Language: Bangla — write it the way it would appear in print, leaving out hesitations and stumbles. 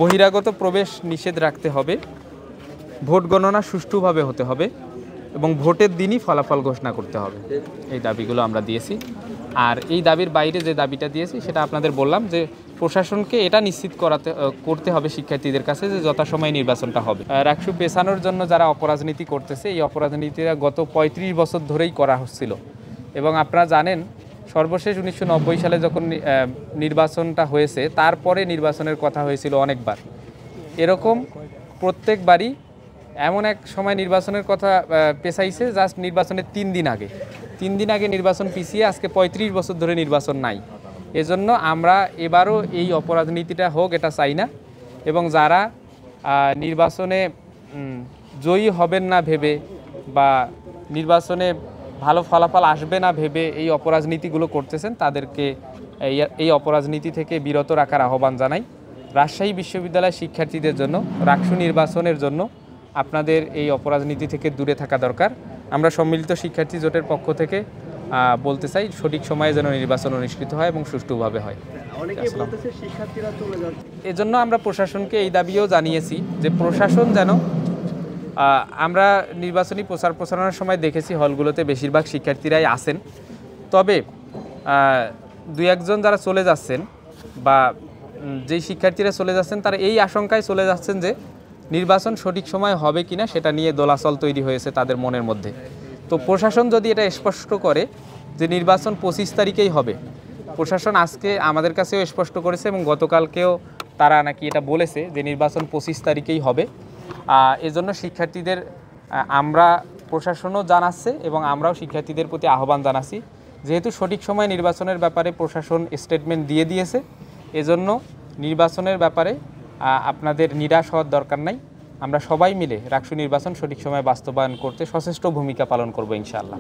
বহিরাগত প্রবেশ নিষেধ রাখতে হবে, ভোট গণনা সুষ্ঠুভাবে হতে হবে এবং ভোটের দিনই ফলাফল ঘোষণা করতে হবে। এই দাবিগুলো আমরা দিয়েছি। আর এই দাবির বাইরে যে দাবিটা দিয়েছি সেটা আপনাদের বললাম যে প্রশাসনকে এটা নিশ্চিত করতে হবে শিক্ষার্থীদের কাছে যে যথাসময়ে নির্বাচনটা হবে। রাকসু পেছানোর জন্য যারা অপরাজনীতি করতেছে, এই অপরাজনীতিটা গত ৩৫ বছর ধরেই করা হচ্ছিল এবং আপনারা জানেন সর্বশেষ ১৯৯০ সালে যখন নির্বাচনটা হয়েছে তারপরে নির্বাচনের কথা হয়েছিল অনেকবার। এরকম প্রত্যেকবারই এমন এক সময় নির্বাচনের কথা পেছাইছে জাস্ট নির্বাচনের ৩ দিন আগে নির্বাচন পিছিয়ে আজকে ৩৫ বছর ধরে নির্বাচন নাই। এজন্য আমরা এবারও এই অপরাজনীতিটা হোক এটা চাই না এবং যারা নির্বাচনে জয়ী হবেন না ভেবে বা নির্বাচনে ভালো ফলাফল আসবে না ভেবে এই অপরাজনীতিগুলো করতেছেন তাদেরকে এই অপরাজনীতি থেকে বিরত রাখার আহ্বান জানাই। রাজশাহী বিশ্ববিদ্যালয়ের শিক্ষার্থীদের জন্য রাকসু নির্বাচনের জন্য আপনাদের এই অপরাজনীতি থেকে দূরে থাকা দরকার। আমরা সম্মিলিত শিক্ষার্থী জোটের পক্ষ থেকে বলতে চাই সঠিক সময়ে যেন নির্বাচন অনুষ্ঠিত হয় এবং সুষ্ঠুভাবে হয়। এজন্য আমরা প্রশাসনকে এই দাবিও জানিয়েছি যে প্রশাসন যেন আমরা নির্বাচনী প্রচারণার সময় দেখেছি হলগুলোতে বেশিরভাগ শিক্ষার্থীরাই আসেন, তবে দুই একজন যারা চলে যাচ্ছেন বা যেই শিক্ষার্থীরা চলে যাচ্ছেন তারা এই আশঙ্কায় চলে যাচ্ছেন যে নির্বাচন সঠিক সময় হবে কিনা সেটা নিয়ে দোলাচল তৈরি হয়েছে তাদের মনের মধ্যে। তো প্রশাসন যদি এটা স্পষ্ট করে যে নির্বাচন ২৫ তারিখেই হবে, প্রশাসন আজকে আমাদের কাছেও স্পষ্ট করেছে এবং গতকালকেও তারা নাকি এটা বলেছে যে নির্বাচন ২৫ তারিখেই হবে। এজন্য শিক্ষার্থীদের আমরা প্রশাসনও জানাচ্ছে এবং আমরাও শিক্ষার্থীদের প্রতি আহ্বান জানাচ্ছি, যেহেতু সঠিক সময় নির্বাচনের ব্যাপারে প্রশাসন স্টেটমেন্ট দিয়ে দিয়েছে, এজন্য নির্বাচনের ব্যাপারে আপনাদের নিরাশ হওয়ার দরকার নাই। আমরা সবাই মিলে রাকসু নির্বাচন সঠিক সময়ে বাস্তবায়ন করতে সচেষ্ট ভূমিকা পালন করব ইনশাআল্লাহ।